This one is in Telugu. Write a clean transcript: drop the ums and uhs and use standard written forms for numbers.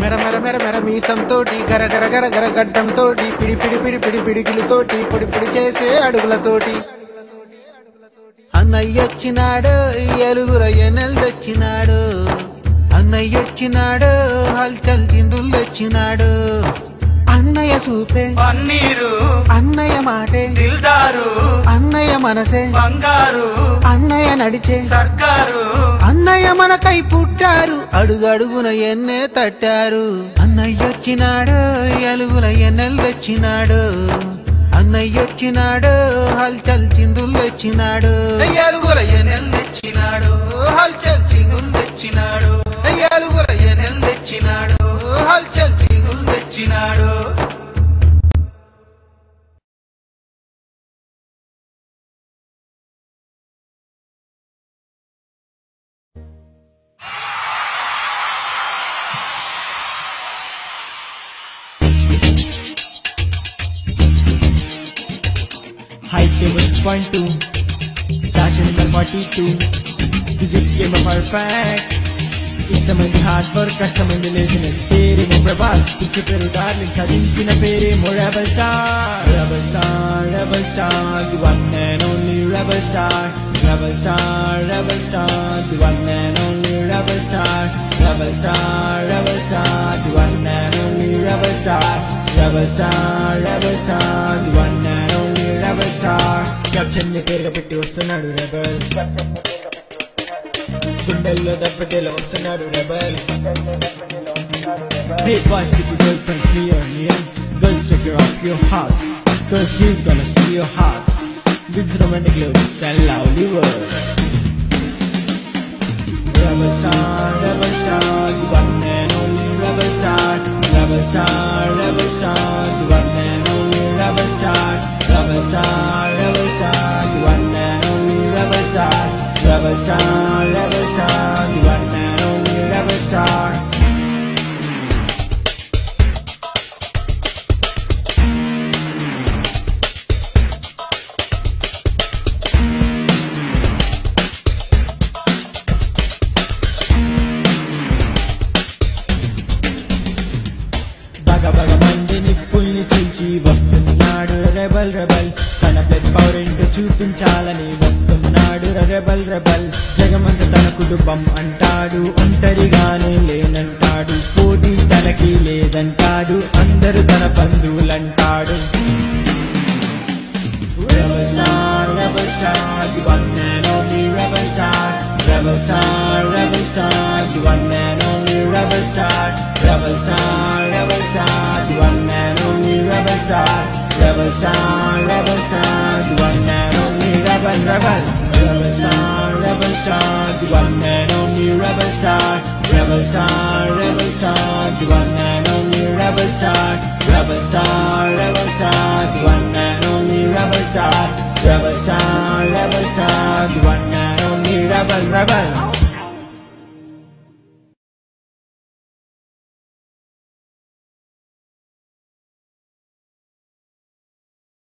మెర మెర మెర మెర మీసంతోటి గర గర గర గర గడ్డంతోటి పిడి పిడి పిడి పిడి పిడికిలతోటి పొడి పొడి చేసే అడుగులతోటి అన్నయ్యొచ్చినాడు ఎలుగుల ఎనెల్ తెచ్చినాడు అన్నయ్యొచ్చినాడు హల్చల్ చిందులు తెచ్చినాడు అన్నయ్య సూపే పన్నీరు అన్నయ్య మాటే దిల్దారు అన్నయ్య మనసే బంగారు అన్నయ్య నడిచే సర్కారు అన్నయ్య మనకై పుట్టారు అడుగడుగున ఎన్నే తట్టారు అన్నయ్యొచ్చినాడు ఎలుగుల ఎన్నెల్ తెచ్చినాడు అన్నయ్యొచ్చినాడు హల్చల్ చిందులు తెచ్చినాడు ఎలుగుల ఎన్నెల్ తెచ్చినాడు హల్చల్ చిందులు తెచ్చినాడు ఎలుగుల ఎన్నెల్ తెచ్చినాడు హల్చల్ చిందులు తెచ్చినాడు Height game was 6.2, Charge number 42, Physics game of perfect. ఇష్టమైంది హార్డ్ వర్క్ కష్టమైంది లేజినెస్ పేరేమో ప్రభాస్ పిచ్చి పేరు డార్లింగ్ సాధించిన పేరేమో rebel star rebel star rebel star the one and only rebel star rebel star rebel star the one and only rebel star rebel star rebel star the one and only rebel star rebel star rebel star the one and only rebel star caption ని పేరుగా పెట్టి వస్తున్నాడు రెబల్ గుండెల్లో దెబ్బతేలో వస్తున్నాడు rebel Hey boys, keep your girlfriends near me. Girls, take care of your hearts, cause he's gonna see your hearts. With romantic lyrics and lovely words. Rebel star, the one and only rebel star. Rebel star, the one and only rebel star. Rebel star, the one and only rebel star. Rebel star, the one and only rebel star. బగ మండి నిప్పుల్ని చీల్చి వస్తున్నాడు రెబల్ రెబల్ తన బ్లడ్ పవర్ ఏంటో చూపించాలని వస్తున్నాడు రెబల్ రెబల్ జగమంత తన కుటుంబం అంటాడు ఒంటరిగానే లేనంటాడు పోటీ తనకి లేదంటాడు అందరూ తన బంధువులంటాడు Rebel star, the one and only rebel star. Rebel star, the one and only rebel star. Rebel star, the one and only rebel star. Rebel star, the one and only rebel. Rebel star, the one and only rebel star. Rebel star, the one and only rebel star. Rebel star, the one and only rebel star. Rebel star, the one and only rebel.